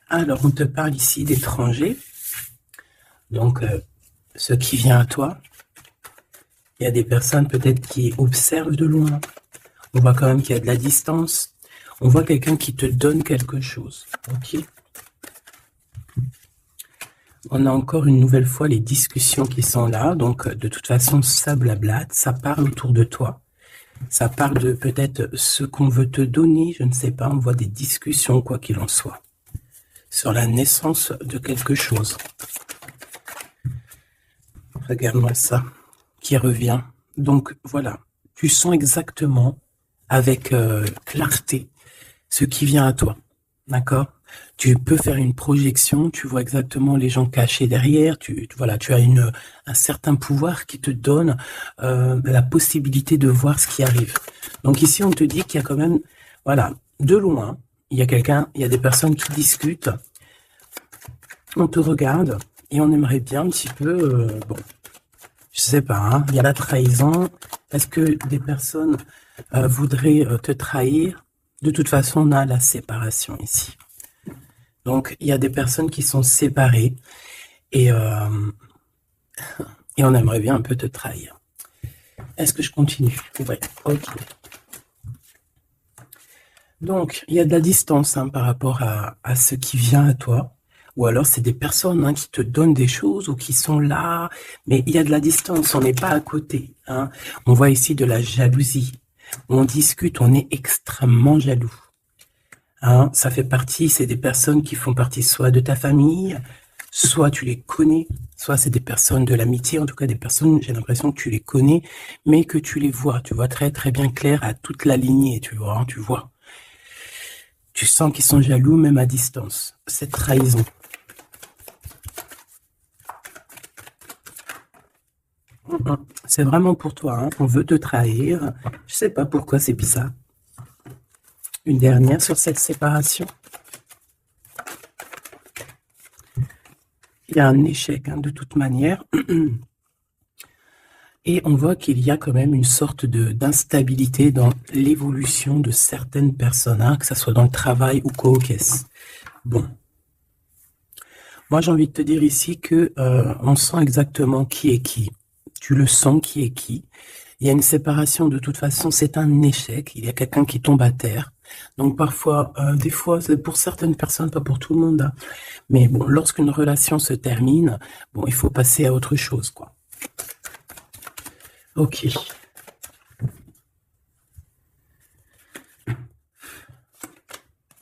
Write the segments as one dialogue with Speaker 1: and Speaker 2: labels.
Speaker 1: Alors, on te parle ici d'étrangers. Donc, ce qui vient à toi. Il y a des personnes peut-être qui observent de loin. On voit quand même qu'il y a de la distance. On voit quelqu'un qui te donne quelque chose. Ok. On a encore une nouvelle fois les discussions qui sont là. Donc, de toute façon, ça blablate, ça parle autour de toi. Ça parle de peut-être ce qu'on veut te donner, je ne sais pas. On voit des discussions, quoi qu'il en soit, sur la naissance de quelque chose. Regarde-moi ça, qui revient. Donc, voilà. Tu sens exactement, avec clarté, ce qui vient à toi. D'accord? Tu peux faire une projection, tu vois exactement les gens cachés derrière, voilà, tu as un certain pouvoir qui te donne la possibilité de voir ce qui arrive. Donc ici, on te dit qu'il y a quand même, voilà, de loin, il y a des personnes qui discutent, on te regarde et on aimerait bien un petit peu, bon, je sais pas, hein, il y a la trahison. Est-ce que des personnes voudraient te trahir? De toute façon, on a la séparation ici. Donc, il y a des personnes qui sont séparées et on aimerait bien un peu te trahir. Est-ce que je continue? Oui, ok. Donc, il y a de la distance par rapport à ce qui vient à toi. Ou alors, c'est des personnes qui te donnent des choses ou qui sont là, mais il y a de la distance, on n'est pas à côté. On voit ici de la jalousie. On discute, on est extrêmement jaloux. Ça fait partie, c'est des personnes qui font partie soit de ta famille, soit tu les connais, soit c'est des personnes de l'amitié, en tout cas des personnes, j'ai l'impression que tu les connais, mais que tu les vois. Tu vois très très bien clair à toute la lignée, tu vois, tu vois. Tu sens qu'ils sont jaloux même à distance. Cette trahison. C'est vraiment pour toi, on veut te trahir. Je sais pas pourquoi c'est bizarre. Une dernière sur cette séparation. Il y a un échec de toute manière. Et on voit qu'il y a quand même une sorte d'instabilité dans l'évolution de certaines personnes, que ce soit dans le travail ou quoi au caisse. Bon. Moi, j'ai envie de te dire ici que on sent exactement qui est qui. Tu le sens qui est qui. Il y a une séparation, de toute façon, c'est un échec. Il y a quelqu'un qui tombe à terre. Donc parfois, des fois, c'est pour certaines personnes, pas pour tout le monde. Mais bon, lorsqu'une relation se termine, bon, il faut passer à autre chose, quoi. Ok.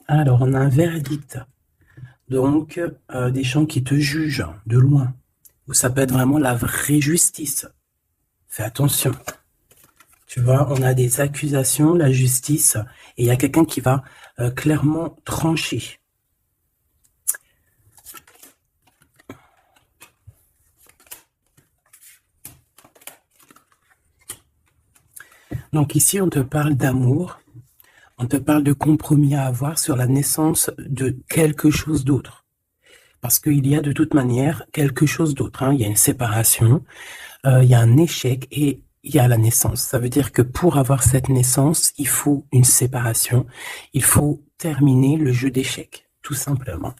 Speaker 1: Alors, on a un verdict. Donc, des gens qui te jugent de loin. Ou ça peut être vraiment la vraie justice. Fais attention. Tu vois, on a des accusations, la justice, et il y a quelqu'un qui va clairement trancher. Donc ici, on te parle d'amour, on te parle de compromis à avoir sur la naissance de quelque chose d'autre. Parce qu'il y a de toute manière quelque chose d'autre. Il y a une séparation, il y a un échec et il y a la naissance. Ça veut dire que pour avoir cette naissance, il faut une séparation. Il faut terminer le jeu d'échecs, tout simplement.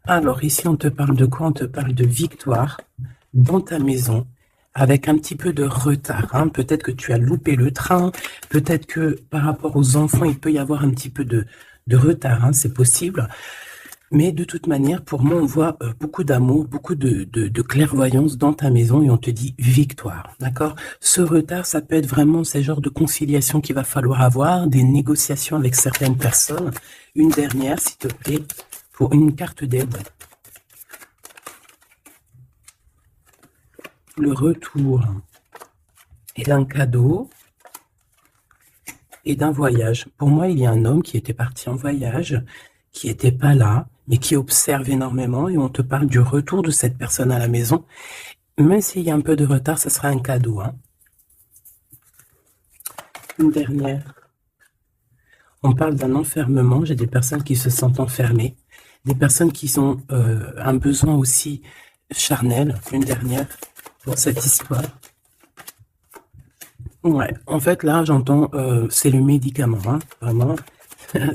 Speaker 1: Alors ici, on te parle de quoi? On te parle de victoire dans ta maison, avec un petit peu de retard. Peut-être que tu as loupé le train, peut-être que par rapport aux enfants, il peut y avoir un petit peu de retard, c'est possible. Mais de toute manière, pour moi, on voit beaucoup d'amour, beaucoup de clairvoyance dans ta maison et on te dit victoire, d'accord? Ce retard, ça peut être vraiment ces genres de conciliation qu'il va falloir avoir, des négociations avec certaines personnes. Une dernière, s'il te plaît, pour une carte d'aide. Le retour et d'un cadeau et d'un voyage. Pour moi, il y a un homme qui était parti en voyage, qui n'était pas là, mais qui observe énormément et on te parle du retour de cette personne à la maison. Même s'il y a un peu de retard, ce sera un cadeau. Une dernière. On parle d'un enfermement. J'ai des personnes qui se sentent enfermées, des personnes qui ont un besoin aussi charnel. Une dernière pour cette histoire. Ouais, en fait, là, j'entends, c'est le médicament, hein, vraiment.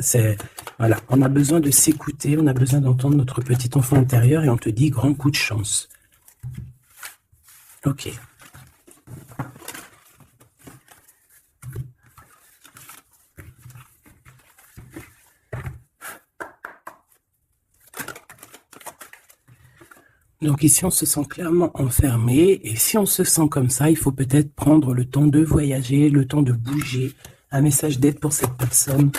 Speaker 1: C'est, voilà, on a besoin de s'écouter, on a besoin d'entendre notre petit enfant intérieur et on te dit grand coup de chance. Ok. Donc ici, on se sent clairement enfermé et si on se sent comme ça, il faut peut-être prendre le temps de voyager, le temps de bouger. Un message d'aide pour cette personne.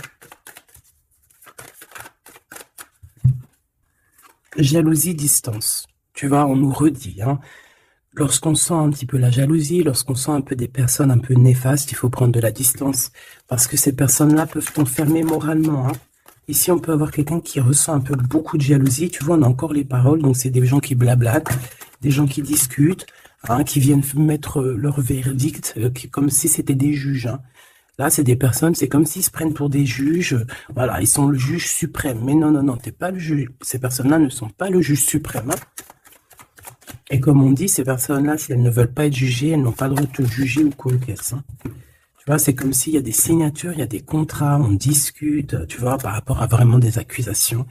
Speaker 1: Jalousie, distance. Tu vois, on nous redit, hein. Lorsqu'on sent un petit peu la jalousie, lorsqu'on sent un peu des personnes un peu néfastes, il faut prendre de la distance parce que ces personnes-là peuvent t'enfermer moralement, hein. Ici, on peut avoir quelqu'un qui ressent un peu beaucoup de jalousie. Tu vois, on a encore les paroles, donc c'est des gens qui blablatent, des gens qui discutent, hein, qui viennent mettre leur verdict, comme si c'était des juges, hein. Là, c'est des personnes, c'est comme s'ils se prennent pour des juges. Voilà, ils sont le juge suprême. Mais non, non, non, t'es pas le juge. Ces personnes-là ne sont pas le juge suprême, hein. Et comme on dit, ces personnes-là, si elles ne veulent pas être jugées, elles n'ont pas le droit de te juger ou quoi qu'est-ce, hein. Tu vois, c'est comme s'il y a des signatures, il y a des contrats, on discute, tu vois, par rapport à vraiment des accusations.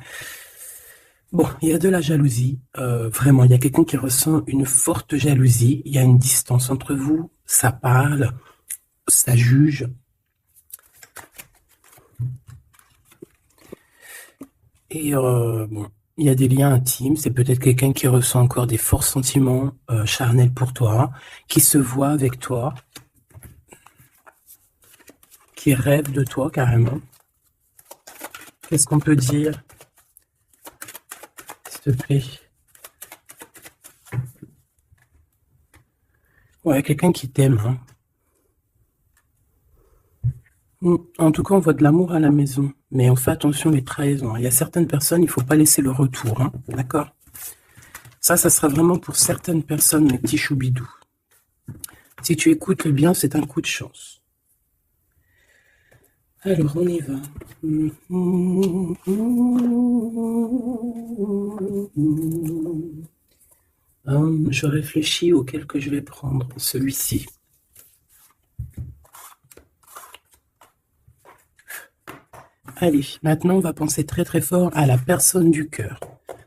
Speaker 1: Bon, il y a de la jalousie, vraiment, il y a quelqu'un qui ressent une forte jalousie, il y a une distance entre vous, ça parle, ça juge. Et bon, il y a des liens intimes, c'est peut-être quelqu'un qui ressent encore des forts sentiments charnels pour toi, qui se voit avec toi, qui rêve de toi carrément. Qu'est-ce qu'on peut dire, s'il te plaît? Ouais, quelqu'un qui t'aime, hein. En tout cas, on voit de l'amour à la maison, mais on fait attention les trahisons. Il y a certaines personnes, il faut pas laisser le retour, hein, d'accord? Ça sera vraiment pour certaines personnes, mes petits choubidous. Si tu écoutes bien, c'est un coup de chance. Alors, on y va. Je réfléchis auquel que je vais prendre, celui-ci. Allez, maintenant, on va penser très très fort à la personne du cœur.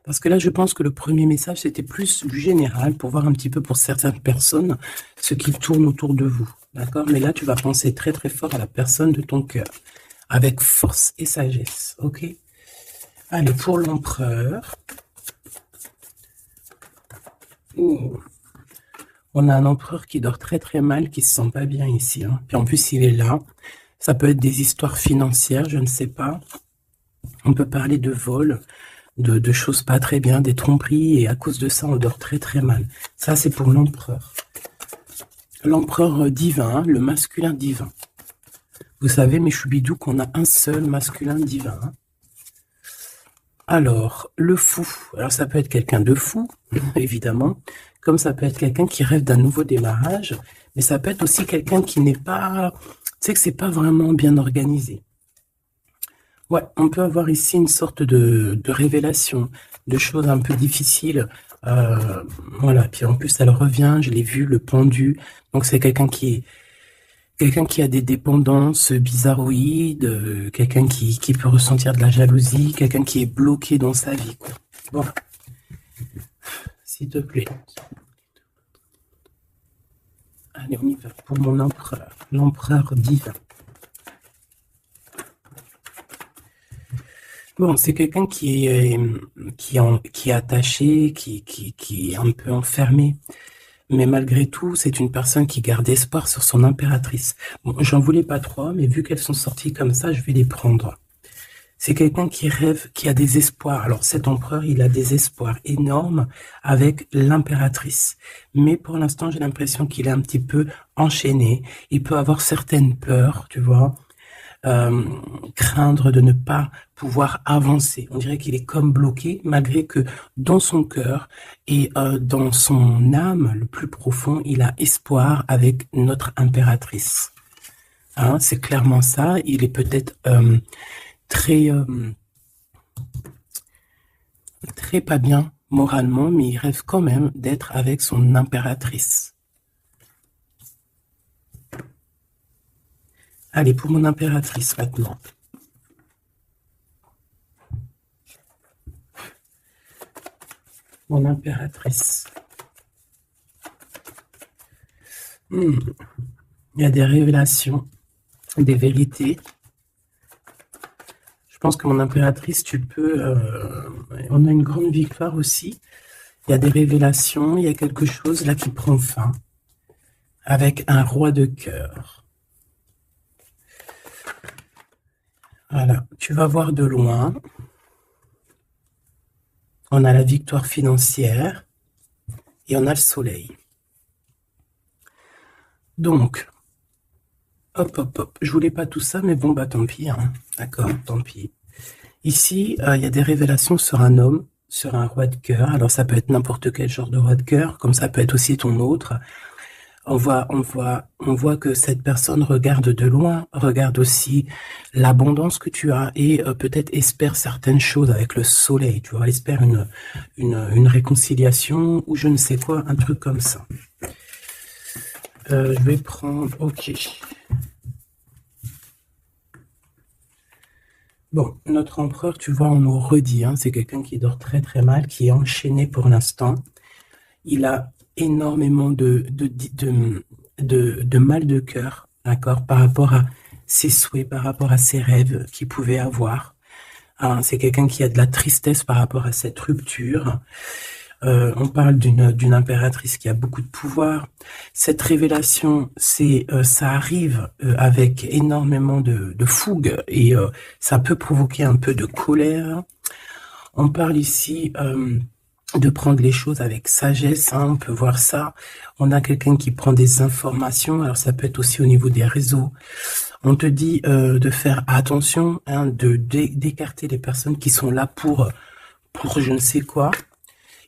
Speaker 1: Parce que là, je pense que le premier message, c'était plus du général pour voir un petit peu pour certaines personnes ce qui tourne autour de vous. D'accord? Mais là, tu vas penser très très fort à la personne de ton cœur. Avec force et sagesse. Ok? Allez, pour l'empereur. Oh. On a un empereur qui dort très très mal, qui se sent pas bien ici, hein. Puis en plus, il est là. Ça peut être des histoires financières, je ne sais pas. On peut parler de vol, de choses pas très bien, des tromperies, et à cause de ça, on dort très très mal. Ça, c'est pour l'empereur. L'empereur divin, le masculin divin. Vous savez, mes choubidous, qu'on a un seul masculin divin, hein. Alors, le fou. Alors, ça peut être quelqu'un de fou, évidemment, comme ça peut être quelqu'un qui rêve d'un nouveau démarrage, mais ça peut être aussi quelqu'un qui n'est pas... Tu sais que c'est pas vraiment bien organisé. Ouais, on peut avoir ici une sorte de révélation, de choses un peu difficiles. Voilà, puis en plus, elle revient, je l'ai vu, le pendu. Donc, c'est quelqu'un qui a des dépendances bizarroïdes, quelqu'un qui peut ressentir de la jalousie, quelqu'un qui est bloqué dans sa vie, quoi. Bon, s'il te plaît. Allez, on y va pour mon empereur, l'empereur divin. Bon, c'est quelqu'un qui est attaché, qui est un peu enfermé. Mais malgré tout, c'est une personne qui garde espoir sur son impératrice. Bon, j'en voulais pas trois, mais vu qu'elles sont sorties comme ça, je vais les prendre. C'est quelqu'un qui rêve, qui a des espoirs. Alors cet empereur, il a des espoirs énormes avec l'impératrice. Mais pour l'instant, j'ai l'impression qu'il est un petit peu enchaîné. Il peut avoir certaines peurs, tu vois. Craindre de ne pas pouvoir avancer. On dirait qu'il est comme bloqué, malgré que dans son cœur et dans son âme, le plus profond, il a espoir avec notre impératrice. Hein, c'est clairement ça. Il est peut-être très, très pas bien moralement, mais il rêve quand même d'être avec son impératrice. Allez, pour mon impératrice maintenant. Mon impératrice. Il y a des révélations, des vérités. Je pense que mon impératrice, tu peux... on a une grande victoire aussi. Il y a des révélations, il y a quelque chose là qui prend fin. Avec un roi de cœur. Voilà, tu vas voir de loin. On a la victoire financière et on a le soleil. Donc, hop, hop, hop. Je voulais pas tout ça, mais bon, bah tant pis. Hein. D'accord, tant pis. Ici, il y a des révélations sur un homme, sur un roi de cœur. Alors, ça peut être n'importe quel genre de roi de cœur, comme ça peut être aussi ton autre. On voit que cette personne regarde de loin, regarde aussi l'abondance que tu as et peut-être espère certaines choses avec le soleil, tu vois, espère une réconciliation ou je ne sais quoi, un truc comme ça. Je vais prendre, ok. Bon, notre empereur, tu vois, on nous redit, hein, c'est quelqu'un qui dort très très mal, qui est enchaîné pour l'instant. Il a énormément de mal de cœur, d'accord, par rapport à ses souhaits, par rapport à ses rêves qu'il pouvait avoir. Hein, c'est quelqu'un qui a de la tristesse par rapport à cette rupture. On parle d'une impératrice qui a beaucoup de pouvoir. Cette révélation, ça arrive avec énormément de fougue et ça peut provoquer un peu de colère. On parle ici de prendre les choses avec sagesse, hein, on peut voir ça. On a quelqu'un qui prend des informations, alors ça peut être aussi au niveau des réseaux. On te dit de faire attention, hein, d'écarter les personnes qui sont là pour je ne sais quoi.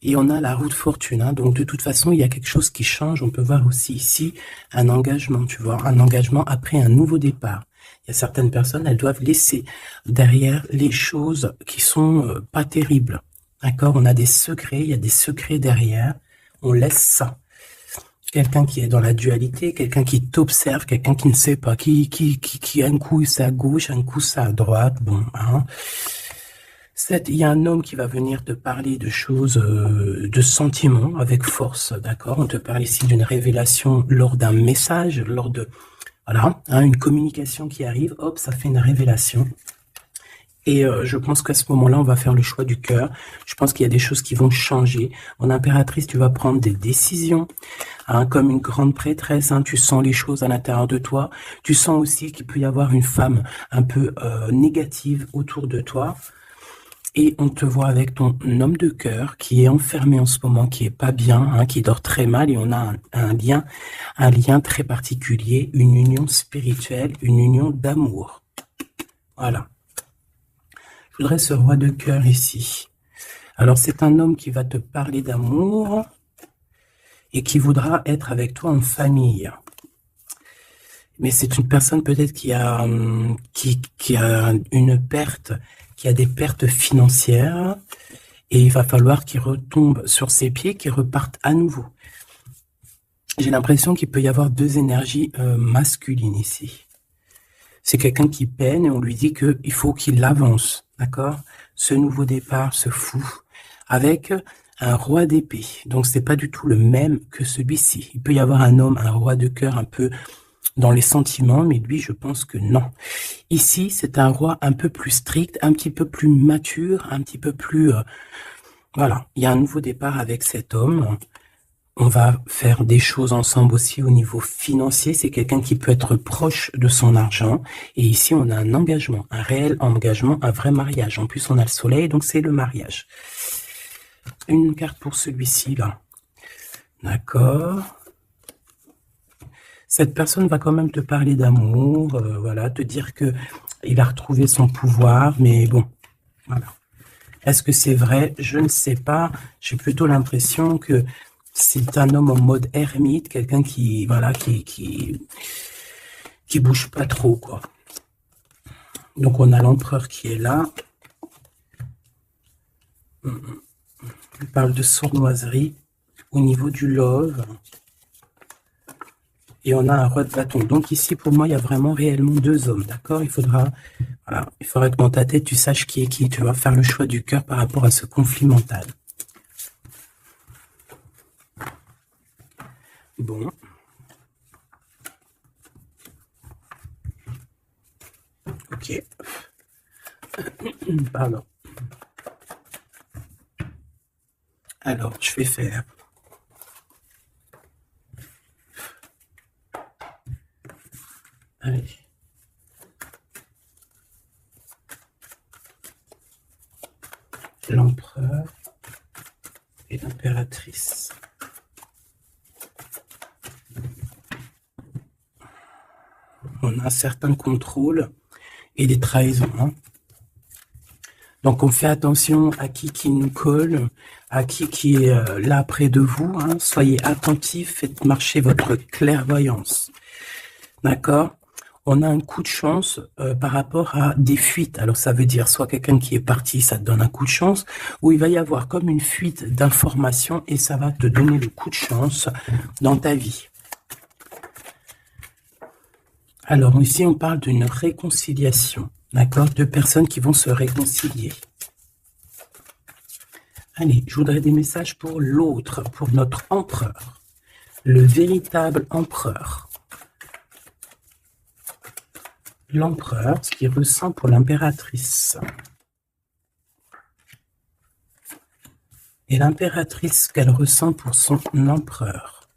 Speaker 1: Et on a la roue de fortune, hein, donc de toute façon, il y a quelque chose qui change. On peut voir aussi ici un engagement, tu vois, un engagement après un nouveau départ. Il y a certaines personnes, elles doivent laisser derrière les choses qui sont pas terribles. D'accord? On a des secrets, il y a des secrets derrière. On laisse ça. Quelqu'un qui est dans la dualité, quelqu'un qui t'observe, quelqu'un qui ne sait pas, qui un coup c'est à gauche, un coup c'est à droite. Bon, hein. Il y a un homme qui va venir te parler de choses, de sentiments avec force, d'accord? On te parle ici d'une révélation lors d'un message, lors de, voilà, hein, une communication qui arrive, hop, ça fait une révélation. Et je pense qu'à ce moment-là, on va faire le choix du cœur. Je pense qu'il y a des choses qui vont changer. En impératrice, tu vas prendre des décisions, hein, comme une grande prêtresse. Hein, tu sens les choses à l'intérieur de toi. Tu sens aussi qu'il peut y avoir une femme un peu négative autour de toi. Et on te voit avec ton homme de cœur qui est enfermé en ce moment, qui est pas bien, hein, qui dort très mal. Et on a un lien très particulier, une union spirituelle, une union d'amour. Voilà. Je voudrais ce roi de cœur ici. Alors, c'est un homme qui va te parler d'amour et qui voudra être avec toi en famille. Mais c'est une personne peut-être qui a une perte, qui a des pertes financières et il va falloir qu'il retombe sur ses pieds, qu'il reparte à nouveau. J'ai l'impression qu'il peut y avoir deux énergies masculines ici. C'est quelqu'un qui peine et on lui dit qu'il faut qu'il avance, d'accord? Ce nouveau départ, ce fou, avec un roi d'épée. Donc, c'est pas du tout le même que celui-ci. Il peut y avoir un homme, un roi de cœur un peu dans les sentiments, mais lui, je pense que non. Ici, c'est un roi un peu plus strict, un petit peu plus mature, un petit peu plus... voilà, il y a un nouveau départ avec cet homme. On va faire des choses ensemble aussi au niveau financier. C'est quelqu'un qui peut être proche de son argent. Et ici, on a un engagement, un réel engagement, un vrai mariage. En plus, on a le soleil, donc c'est le mariage. Une carte pour celui-ci, là. D'accord. Cette personne va quand même te parler d'amour, voilà, te dire que il a retrouvé son pouvoir, mais bon, voilà. Est-ce que c'est vrai? Je ne sais pas. J'ai plutôt l'impression que c'est un homme en mode ermite, quelqu'un qui, voilà, qui bouge pas trop, quoi. Donc, on a l'empereur qui est là. Il parle de sournoiserie au niveau du love. et on a un roi de bâton. Donc ici, pour moi, il y a vraiment réellement deux hommes, d'accord? Voilà, il faudra que dans ta tête, tu saches qui est qui. Tu vas faire le choix du cœur par rapport à ce conflit mental. Bon. Ok. Pardon. Alors, je vais faire... Allez. L'empereur et l'impératrice. On a un certain contrôle et des trahisons. Hein. Donc, on fait attention à qui nous colle, à qui est là près de vous. Hein. Soyez attentifs, faites marcher votre clairvoyance. D'accord? On a un coup de chance par rapport à des fuites. Alors, ça veut dire soit quelqu'un qui est parti, ça te donne un coup de chance, ou il va y avoir comme une fuite d'informations et ça va te donner le coup de chance dans ta vie. Alors, ici, on parle d'une réconciliation. D'accord? Deux personnes qui vont se réconcilier. Allez, je voudrais des messages pour l'autre, pour notre empereur. Le véritable empereur. L'empereur, ce qu'il ressent pour l'impératrice. Et l'impératrice, ce qu'elle ressent pour son empereur.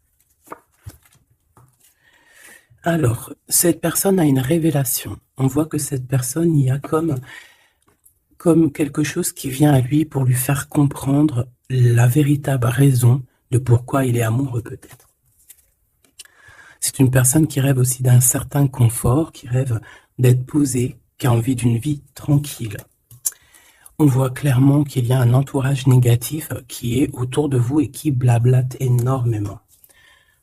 Speaker 1: Alors, cette personne a une révélation. On voit que cette personne, il y a comme quelque chose qui vient à lui pour lui faire comprendre la véritable raison de pourquoi il est amoureux peut-être. C'est une personne qui rêve aussi d'un certain confort, qui rêve d'être posée, qui a envie d'une vie tranquille. On voit clairement qu'il y a un entourage négatif qui est autour de vous et qui blablate énormément.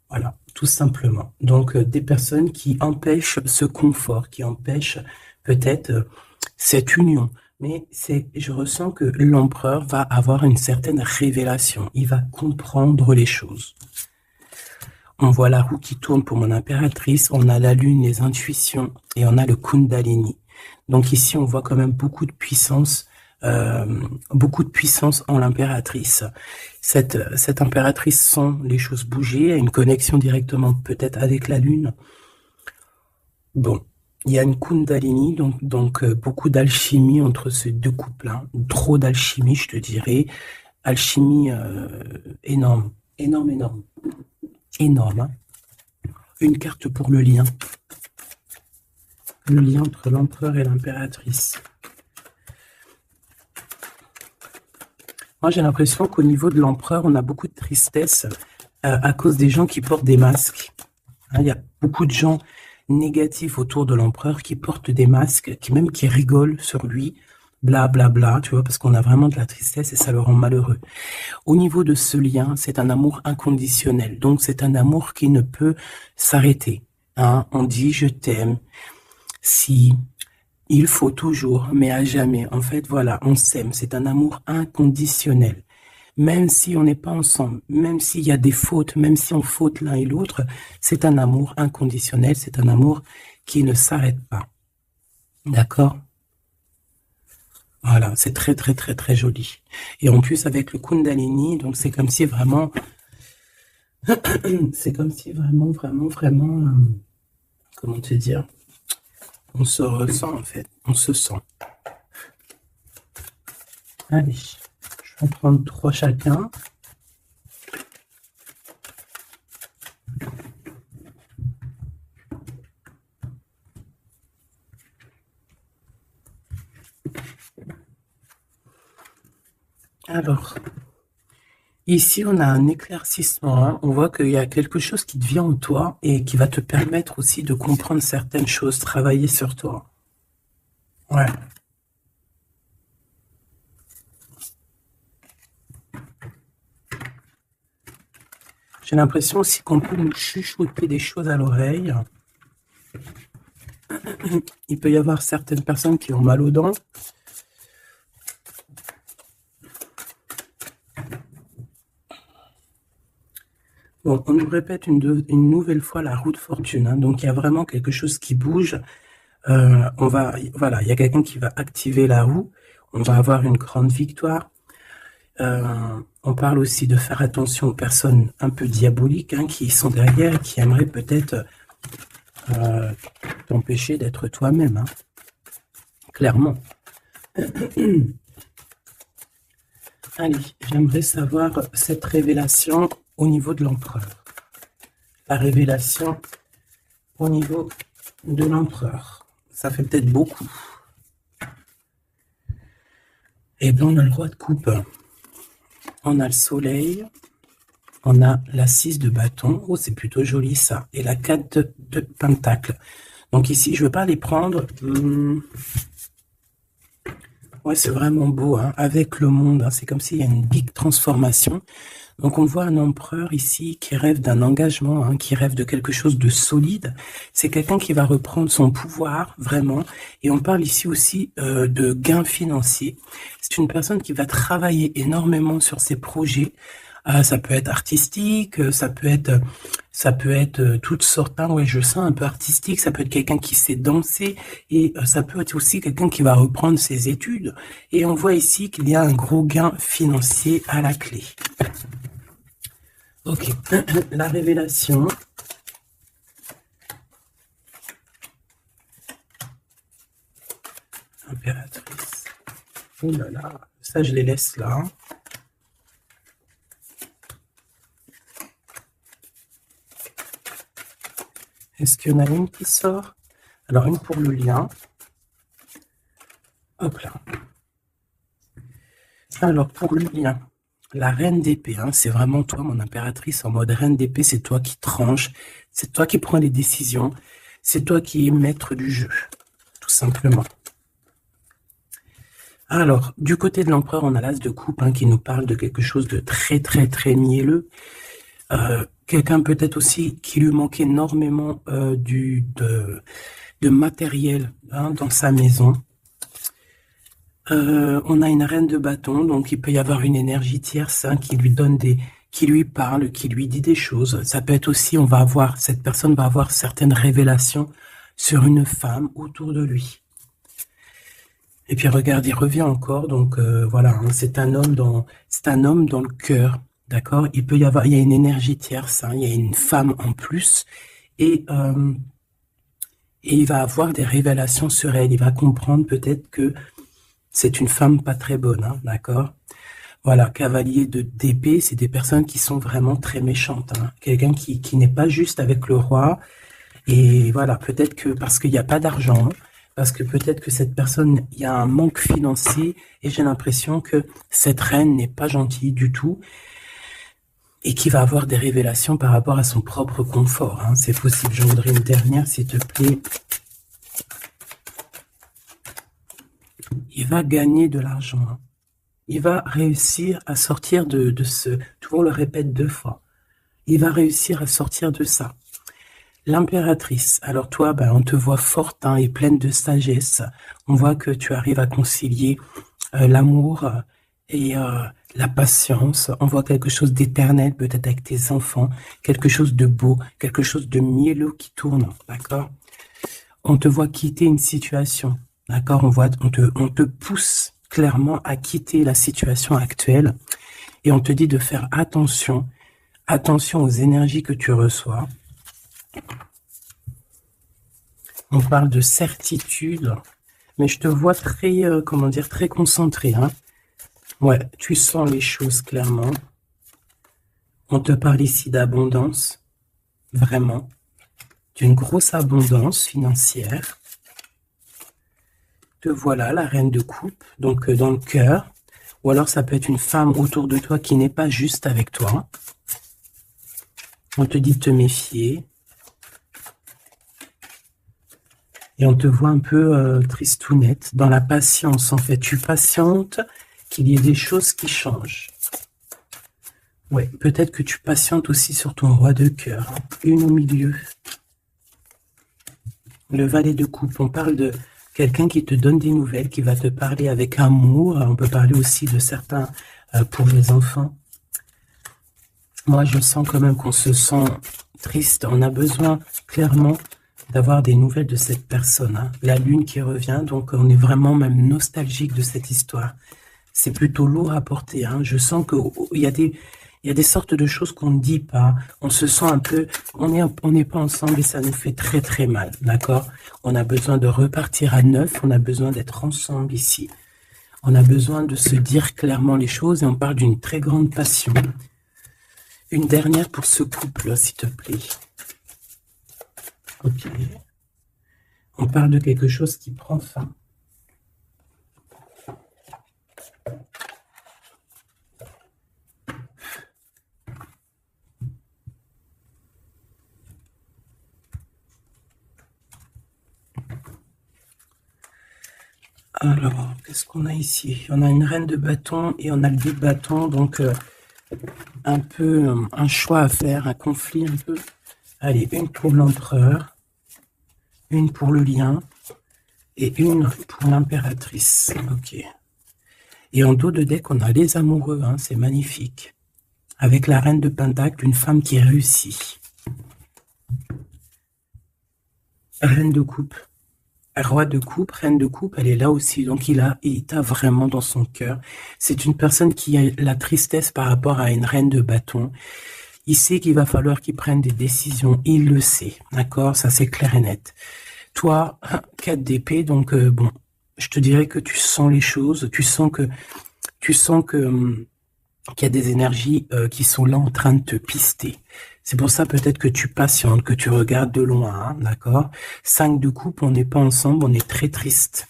Speaker 1: Voilà, tout simplement. Donc, des personnes qui empêchent ce confort, qui empêchent peut-être cette union. Mais je ressens que l'empereur va avoir une certaine révélation. Il va comprendre les choses. On voit la roue qui tourne pour mon impératrice, on a la lune, les intuitions, et on a le Kundalini. Donc ici, on voit quand même beaucoup de puissance en l'impératrice. Cette impératrice sent les choses bouger, a une connexion directement peut-être avec la lune. Bon, il y a une Kundalini, donc beaucoup d'alchimie entre ces deux couples. Trop d'alchimie, je te dirais. Alchimie énorme. Hein. Une carte pour le lien. Le lien entre l'empereur et l'impératrice. Moi, j'ai l'impression qu'au niveau de l'empereur, on a beaucoup de tristesse à cause des gens qui portent des masques. Hein, il y a beaucoup de gens négatifs autour de l'empereur qui portent des masques, qui rigolent sur lui, blablabla, tu vois, parce qu'on a vraiment de la tristesse et ça le rend malheureux. Au niveau de ce lien, c'est un amour inconditionnel. Donc, c'est un amour qui ne peut s'arrêter. Hein. On dit « je t'aime ». Si, il faut toujours, mais à jamais. En fait, voilà, on s'aime. C'est un amour inconditionnel. Même si on n'est pas ensemble, même s'il y a des fautes, même si on faute l'un et l'autre, c'est un amour inconditionnel. C'est un amour qui ne s'arrête pas. D'accord ? Voilà, c'est très, très, très, très joli. Et en plus, avec le Kundalini, donc c'est comme si vraiment... c'est comme si vraiment, comment te dire? On se ressent, en fait. On se sent. Allez, je vais en prendre 3 chacun. Alors, ici, on a un éclaircissement. Hein. On voit qu'il y a quelque chose qui devient en toi et qui va te permettre aussi de comprendre certaines choses, travailler sur toi. Ouais. J'ai l'impression aussi qu'on peut nous chuchoter des choses à l'oreille. Il peut y avoir certaines personnes qui ont mal aux dents. Bon, on nous répète une nouvelle fois la roue de fortune, hein. Donc, il y a vraiment quelque chose qui bouge. Voilà, il y a quelqu'un qui va activer la roue. On va avoir une grande victoire. On parle aussi de faire attention aux personnes un peu diaboliques, hein, qui sont derrière, qui aimeraient peut-être t'empêcher d'être toi-même, hein. Clairement. Allez, j'aimerais savoir cette révélation au niveau de l'empereur. La révélation au niveau de l'empereur. Ça fait peut-être beaucoup. Et bien, on a le roi de coupe. On a le soleil. On a la 6 de bâton. Oh, c'est plutôt joli ça. Et la 4 de pentacle. Donc ici, je ne veux pas les prendre. Ouais, c'est vraiment beau, hein, avec le monde. Hein, c'est comme s'il y a une big transformation. Donc on voit un empereur ici qui rêve d'un engagement, hein, qui rêve de quelque chose de solide. C'est quelqu'un qui va reprendre son pouvoir, vraiment. Et on parle ici aussi de gains financiers. C'est une personne qui va travailler énormément sur ses projets. Ça peut être artistique, ça peut être toutes sortes, hein, ouais, je sens un peu artistique, ça peut être quelqu'un qui sait danser, et ça peut être aussi quelqu'un qui va reprendre ses études. Et on voit ici qu'il y a un gros gain financier à la clé. Ok, la révélation. Impératrice. Oh là là, ça je les laisse là. Est-ce qu'il y en a une qui sort? Alors, une pour le lien. Hop là. Alors, pour le lien, la reine d'épée, hein, c'est vraiment toi, mon impératrice, en mode reine d'épée, c'est toi qui tranches, c'est toi qui prends les décisions, c'est toi qui es maître du jeu, tout simplement. Alors, du côté de l'empereur, on a l'as de coupe, hein, qui nous parle de quelque chose de très, très, très mielleux. Quelqu'un peut-être aussi qui lui manque énormément de matériel, hein, dans sa maison. On a une reine de bâton, donc il peut y avoir une énergie tierce, hein, qui lui parle, qui lui dit des choses. Ça peut être aussi, cette personne va avoir certaines révélations sur une femme autour de lui. Et puis regarde, il revient encore, donc voilà, hein, c'est un homme dans le cœur. D'accord, il y a une énergie tierce, hein, il y a une femme en plus, et il va avoir des révélations sur elle. Il va comprendre peut-être que c'est une femme pas très bonne, hein, d'accord. Voilà, cavalier d'épée, c'est des personnes qui sont vraiment très méchantes, hein. Quelqu'un qui n'est pas juste avec le roi, et voilà, peut-être que parce qu'il n'y a pas d'argent, hein, parce que peut-être que cette personne, il y a un manque financier, et j'ai l'impression que cette reine n'est pas gentille du tout, et qui va avoir des révélations par rapport à son propre confort, hein. C'est possible. Je voudrais une dernière, s'il te plaît. Il va gagner de l'argent, hein. Il va réussir à sortir de ce... Tout le monde le répète 2 fois. Il va réussir à sortir de ça. L'impératrice. Alors toi, on te voit forte, hein, et pleine de sagesse. On voit que tu arrives à concilier l'amour et la patience. On voit quelque chose d'éternel, peut-être avec tes enfants, quelque chose de beau, quelque chose de mielleux qui tourne, d'accord? On te voit quitter une situation, d'accord? On te pousse clairement à quitter la situation actuelle, et on te dit de faire attention aux énergies que tu reçois. On parle de certitude, mais je te vois très, très concentré, hein. Ouais, tu sens les choses clairement. On te parle ici d'abondance, vraiment, d'une grosse abondance financière. Te voilà, la reine de coupe, donc dans le cœur. Ou alors ça peut être une femme autour de toi qui n'est pas juste avec toi. On te dit de te méfier. Et on te voit un peu tristounette, dans la patience en fait. Tu patientes qu'il y ait des choses qui changent. Ouais, peut-être que tu patientes aussi sur ton roi de cœur. Une au milieu. Le valet de coupe, on parle de quelqu'un qui te donne des nouvelles, qui va te parler avec amour. On peut parler aussi de certains pour les enfants. Moi, je sens quand même qu'on se sent triste. On a besoin, clairement, d'avoir des nouvelles de cette personne, hein. La lune qui revient, donc on est vraiment même nostalgique de cette histoire. C'est plutôt lourd à porter, hein. Je sens qu'il y a des sortes de choses qu'on ne dit pas. On se sent un peu, on n'est pas ensemble et ça nous fait très très mal, d'accord? On a besoin de repartir à neuf, on a besoin d'être ensemble ici. On a besoin de se dire clairement les choses et on parle d'une très grande passion. Une dernière pour ce couple, s'il te plaît. Ok. On parle de quelque chose qui prend fin. Alors, qu'est-ce qu'on a ici? On a une reine de bâton et on a le dé de bâton, donc un peu un choix à faire, un conflit un peu. Allez, une pour l'empereur, une pour le lien et une pour l'impératrice. Ok. Et en dos de deck, on a les amoureux, hein, c'est magnifique. Avec la reine de pentacle, une femme qui réussit. Reine de coupe. Roi de coupe, reine de coupe, elle est là aussi. Donc il t'a vraiment dans son cœur. C'est une personne qui a la tristesse par rapport à une reine de bâton. Il sait qu'il va falloir qu'il prenne des décisions. Il le sait. D'accord? Ça, c'est clair et net. Toi, 4 d'épée, donc bon, je te dirais que tu sens les choses. Tu sens que qu'il y a des énergies qui sont là en train de te pister. C'est pour ça peut-être que tu patientes, que tu regardes de loin, hein, d'accord? 5 de coupe, on n'est pas ensemble, on est très triste.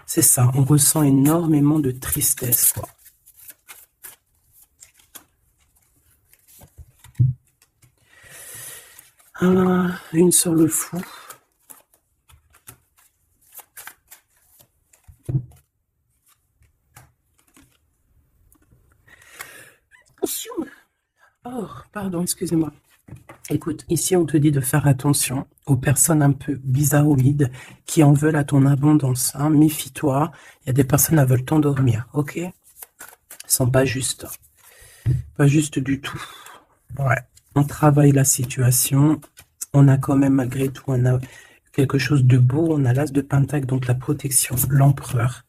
Speaker 1: C'est ça, on ressent énormément de tristesse, quoi. Une sur le fou. Oh, pardon, excusez-moi. Écoute, ici on te dit de faire attention aux personnes un peu bizarroïdes qui en veulent à ton abondance, hein. Méfie-toi, il y a des personnes qui veulent t'endormir, ok? Elles sont pas justes. Pas justes du tout. Ouais. On travaille la situation. On a quand même malgré tout quelque chose de beau. On a l'as de pentacle, donc la protection, l'empereur.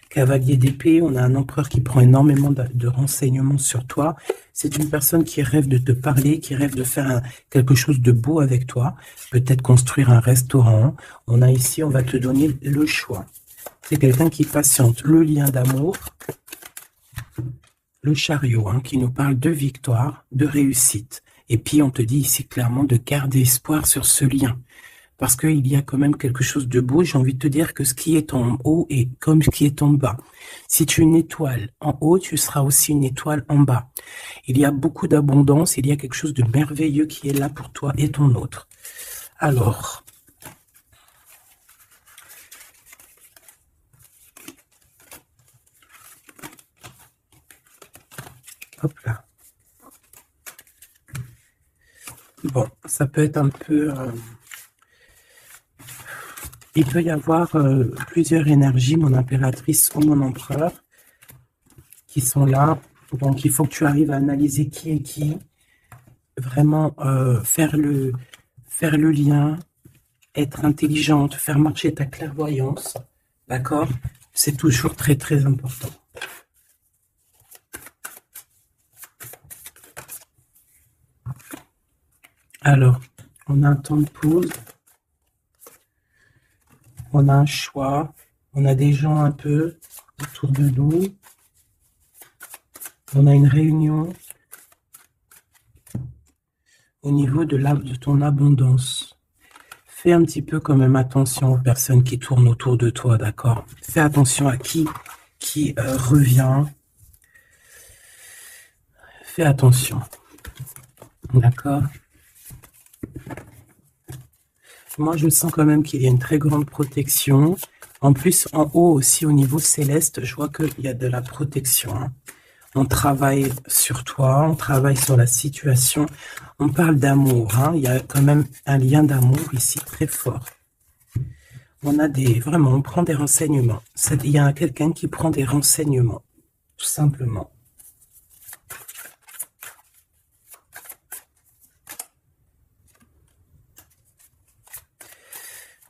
Speaker 1: Cavalier d'épée, on a un empereur qui prend énormément de renseignements sur toi. C'est une personne qui rêve de te parler, qui rêve de faire quelque chose de beau avec toi. Peut-être construire un restaurant. On a ici, on va te donner le choix. C'est quelqu'un qui patiente. Le lien d'amour, le chariot, hein, qui nous parle de victoire, de réussite. Et puis, on te dit ici clairement de garder espoir sur ce lien. Parce qu'il y a quand même quelque chose de beau. J'ai envie de te dire que ce qui est en haut est comme ce qui est en bas. Si tu es une étoile en haut, tu seras aussi une étoile en bas. Il y a beaucoup d'abondance, il y a quelque chose de merveilleux qui est là pour toi et ton autre. Alors, hop là. Bon, ça peut être un peu... il peut y avoir plusieurs énergies, mon impératrice ou mon empereur, qui sont là. Donc, il faut que tu arrives à analyser qui est qui, vraiment faire le lien, être intelligente, faire marcher ta clairvoyance, d'accord? C'est toujours très, très important. Alors, on a un temps de pause. On a un choix, on a des gens un peu autour de nous, on a une réunion au niveau de ton abondance. Fais un petit peu quand même attention aux personnes qui tournent autour de toi, d'accord? Fais attention à qui revient. Fais attention, d'accord? Moi, je sens quand même qu'il y a une très grande protection. En plus, en haut aussi, au niveau céleste, je vois qu'il y a de la protection, hein. On travaille sur toi, on travaille sur la situation. On parle d'amour, hein. Il y a quand même un lien d'amour ici très fort. On a vraiment, on prend des renseignements. Il y a quelqu'un qui prend des renseignements, tout simplement.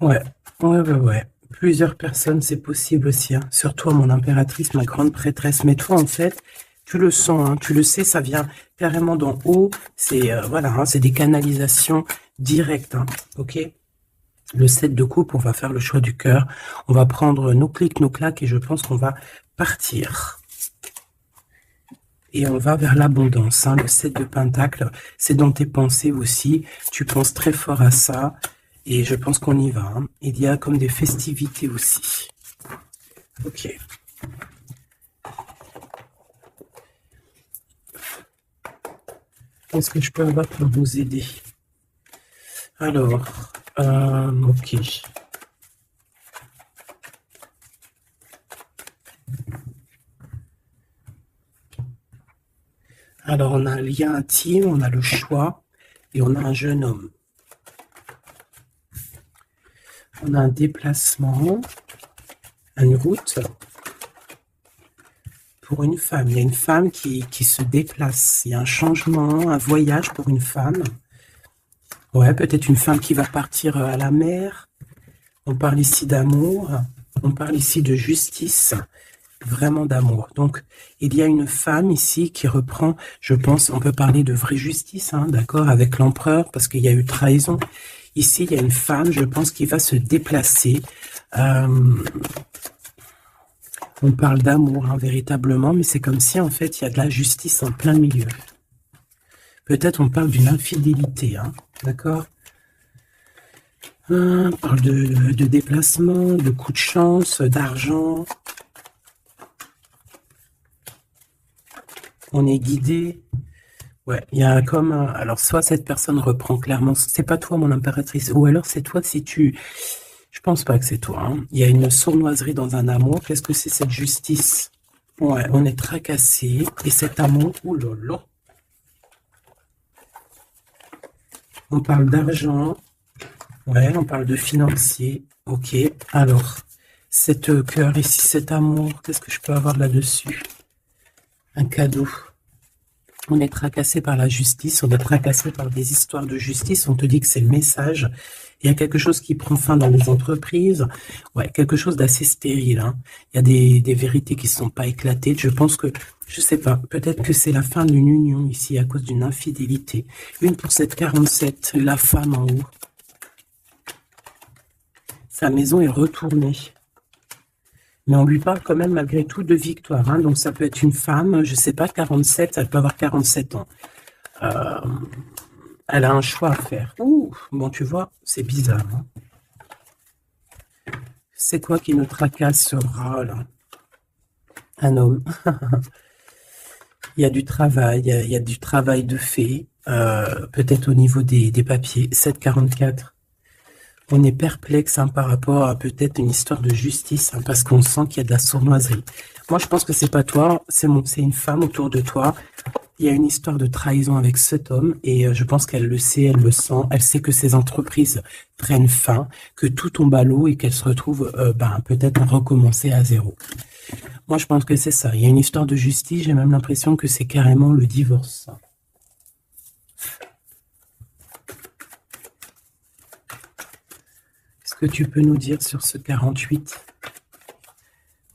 Speaker 1: Ouais, ouais. Plusieurs personnes, c'est possible aussi, hein. Surtout mon impératrice, ma grande prêtresse. Mais toi, en fait, tu le sens, hein, tu le sais, ça vient carrément d'en haut. C'est voilà, hein, c'est des canalisations directes, hein, ok? Le 7 de coupe, on va faire le choix du cœur. On va prendre nos clics, nos claques, et je pense qu'on va partir. Et on va vers l'abondance, hein. Le 7 de pentacle, c'est dans tes pensées aussi. Tu penses très fort à ça. Et je pense qu'on y va, hein. Il y a comme des festivités aussi. Ok. Qu'est-ce que je peux avoir pour vous aider? Alors, ok. Alors, on a un lien intime, on a le choix, et on a un jeune homme. On a un déplacement, une route pour une femme. Il y a une femme qui se déplace. Il y a un changement, un voyage pour une femme. Ouais, peut-être une femme qui va partir à la mer. On parle ici d'amour. On parle ici de justice. Vraiment d'amour. Donc, il y a une femme ici qui reprend, je pense, on peut parler de vraie justice, hein, d'accord, avec l'empereur, parce qu'il y a eu trahison. Ici, il y a une femme, je pense, qui va se déplacer. On parle d'amour, hein, véritablement, mais c'est comme si, en fait, il y a de la justice en plein milieu. Peut-être on parle d'une infidélité, hein, d'accord. On parle de déplacement, de coup de chance, d'argent. On est guidé. Ouais, il y a comme alors soit cette personne reprend clairement, c'est pas toi mon impératrice, ou alors c'est toi si tu, je pense pas que c'est toi, hein. Il y a une sournoiserie dans un amour. Qu'est-ce que c'est cette justice? Ouais, on est tracassé, et cet amour, oulala. On parle d'argent, ouais, on parle de financier, ok. Alors, cette cœur ici, cet amour, qu'est-ce que je peux avoir là-dessus? Un cadeau. On est tracassé par la justice, on est tracassé par des histoires de justice, on te dit que c'est le message. Il y a quelque chose qui prend fin dans les entreprises, ouais, quelque chose d'assez stérile, hein. Il y a des vérités qui ne sont pas éclatées. Je pense que, je sais pas, peut-être que c'est la fin d'une union ici à cause d'une infidélité. Une pour cette 47, la femme en haut. Sa maison est retournée. Mais on lui parle quand même malgré tout de victoire, hein. Donc ça peut être une femme, je sais pas, 47, elle peut avoir 47 ans. Elle a un choix à faire. Ouh, bon, tu vois, c'est bizarre, hein. C'est quoi qui nous tracasse ce rat, là? Un homme. Il y a du travail, il y a du travail de fait, peut-être au niveau des papiers. 744. On est perplexe, hein, par rapport à peut-être une histoire de justice, hein, parce qu'on sent qu'il y a de la sournoiserie. Moi, je pense que c'est pas toi, c'est une femme autour de toi. Il y a une histoire de trahison avec cet homme, et je pense qu'elle le sait, elle le sent, elle sait que ses entreprises prennent fin, que tout tombe à l'eau et qu'elle se retrouve peut-être à recommencer à zéro. Moi, je pense que c'est ça. Il y a une histoire de justice, j'ai même l'impression que c'est carrément le divorce. Qu'est-ce que tu peux nous dire sur ce 48?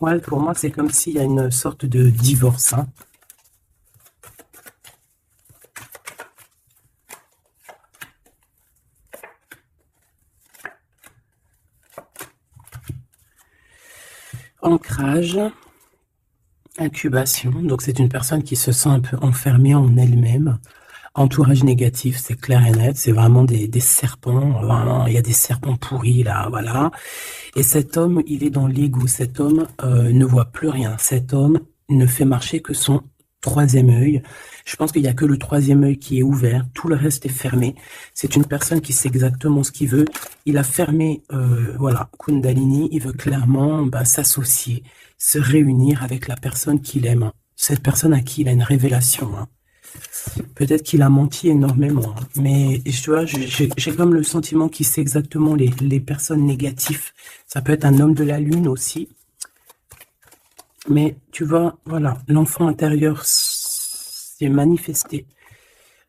Speaker 1: Ouais, pour moi, c'est comme s'il y a une sorte de divorce, hein. Ancrage, incubation. Donc, c'est une personne qui se sent un peu enfermée en elle-même. Entourage négatif, c'est clair et net. C'est vraiment des serpents. Vraiment, il y a des serpents pourris, là, voilà. Et cet homme, il est dans l'ego. Cet homme ne voit plus rien. Cet homme ne fait marcher que son troisième œil. Je pense qu'il n'y a que le troisième œil qui est ouvert. Tout le reste est fermé. C'est une personne qui sait exactement ce qu'il veut. Il a fermé, voilà, Kundalini. Il veut clairement s'associer, se réunir avec la personne qu'il aime. Cette personne à qui il a une révélation, hein. Peut-être qu'il a menti énormément, hein. Mais tu vois, j'ai comme le sentiment qu'il sait exactement les personnes négatives. Ça peut être un homme de la lune aussi. Mais tu vois, voilà, l'enfant intérieur s'est manifesté.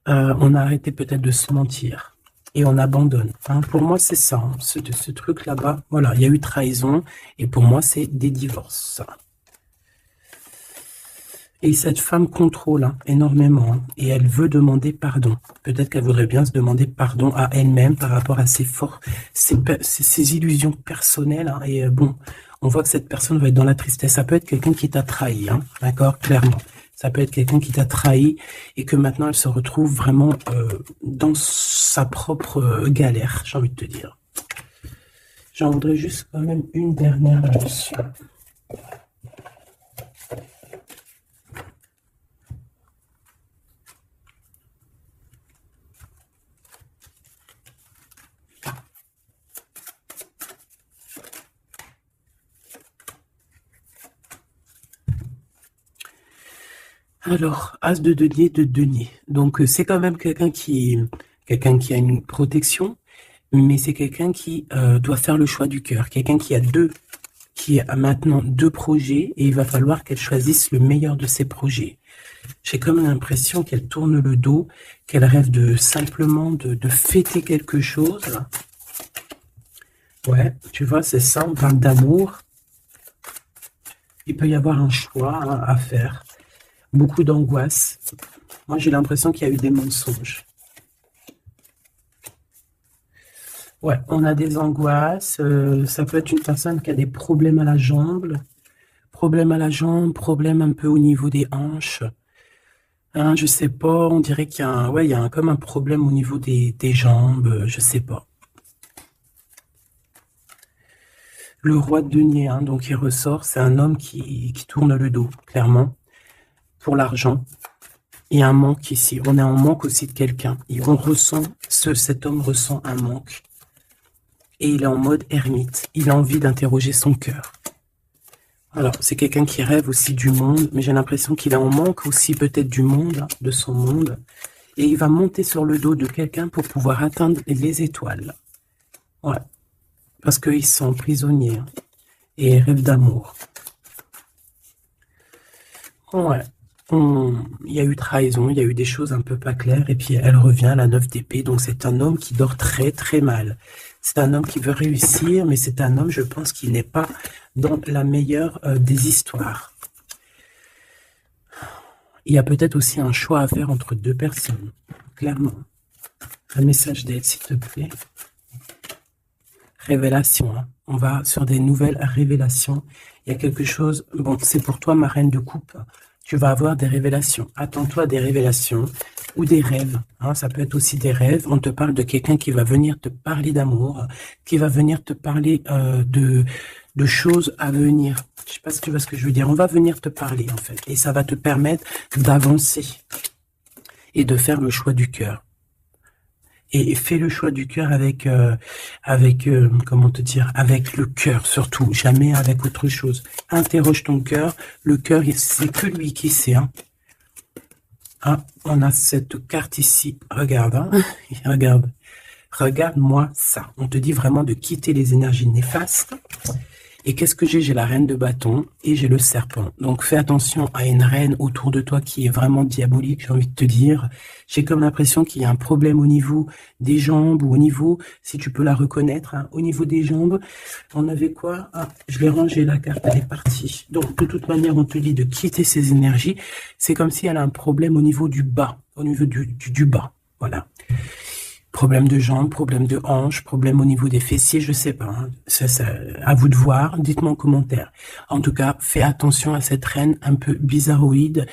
Speaker 1: On a arrêté peut-être de se mentir. et on abandonne. Hein. Pour moi, c'est ça, hein, ce truc là-bas. Voilà, il y a eu trahison, et pour moi, c'est des divorces. Et cette femme contrôle hein, énormément, hein, et elle veut demander pardon. Peut-être qu'elle voudrait bien se demander pardon à elle-même par rapport à ses illusions personnelles. Hein, et bon, on voit que cette personne va être dans la tristesse. Ça peut être quelqu'un qui t'a trahi, hein, d'accord, clairement. Ça peut être quelqu'un qui t'a trahi et que maintenant elle se retrouve vraiment dans sa propre galère, j'ai envie de te dire. J'en voudrais juste quand même une dernière là-dessus. Alors, As de denier. Donc, c'est quand même quelqu'un qui a une protection, mais c'est quelqu'un qui doit faire le choix du cœur. Quelqu'un qui a maintenant deux projets et il va falloir qu'elle choisisse le meilleur de ses projets. J'ai comme l'impression qu'elle tourne le dos, qu'elle rêve simplement de fêter quelque chose. Ouais, tu vois, c'est ça, on parle d'amour. Il peut y avoir un choix hein, à faire. Beaucoup d'angoisse. Moi, j'ai l'impression qu'il y a eu des mensonges. Ouais, on a des angoisses. Ça peut être une personne qui a des problèmes à la jambe. Problèmes à la jambe, problèmes un peu au niveau des hanches. Hein, je sais pas, on dirait qu'il y a comme un problème au niveau des jambes, je sais pas. Le roi de denier, hein, donc il ressort, c'est un homme qui tourne le dos, clairement. Pour l'argent. Il y a un manque ici. On est en manque aussi de quelqu'un. Cet homme ressent un manque. Et il est en mode ermite. Il a envie d'interroger son cœur. Alors, c'est quelqu'un qui rêve aussi du monde, mais j'ai l'impression qu'il est en manque aussi peut-être du monde, hein, de son monde. Et il va monter sur le dos de quelqu'un pour pouvoir atteindre les étoiles. Ouais. Parce qu'ils sont prisonniers. Hein, et rêvent d'amour. Ouais. Il y a eu trahison, il y a eu des choses un peu pas claires, et puis elle revient à la 9 d'épée, donc c'est un homme qui dort très très mal. C'est un homme qui veut réussir, mais c'est un homme, je pense, qui n'est pas dans la meilleure des histoires. Il y a peut-être aussi un choix à faire entre deux personnes, clairement. Un message d'aide, s'il te plaît. Révélation, hein. On va sur des nouvelles révélations. Il y a quelque chose, bon, c'est pour toi, ma reine de coupe. Tu vas avoir des révélations. Attends-toi à des révélations ou des rêves. Hein, ça peut être aussi des rêves. On te parle de quelqu'un qui va venir te parler d'amour, qui va venir te parler de choses à venir. Je sais pas si tu vois ce que je veux dire. On va venir te parler, en fait. Et ça va te permettre d'avancer et de faire le choix du cœur. Et fais le choix du cœur avec comment te dire, avec le cœur surtout, jamais avec autre chose. Interroge ton cœur. Le cœur, c'est que lui qui sait. Hein. Ah, on a cette carte ici. Regarde, hein. Regarde. Regarde-moi ça. On te dit vraiment de quitter les énergies néfastes. Et qu'est-ce que j'ai? J'ai la reine de bâton et j'ai le serpent. Donc fais attention à une reine autour de toi qui est vraiment diabolique, j'ai envie de te dire. J'ai comme l'impression qu'il y a un problème au niveau des jambes ou au niveau, si tu peux la reconnaître, hein, au niveau des jambes. On avait quoi? Ah, je l'ai rangé, la carte, elle est partie. Donc de toute manière, on te dit de quitter ces énergies. C'est comme si elle a un problème au niveau du bas, au niveau du bas. Voilà. Problème de jambes, problème de hanches, problème au niveau des fessiers, je sais pas. Hein. Ça, à vous de voir. Dites-moi en commentaire. En tout cas, fais attention à cette reine un peu bizarroïde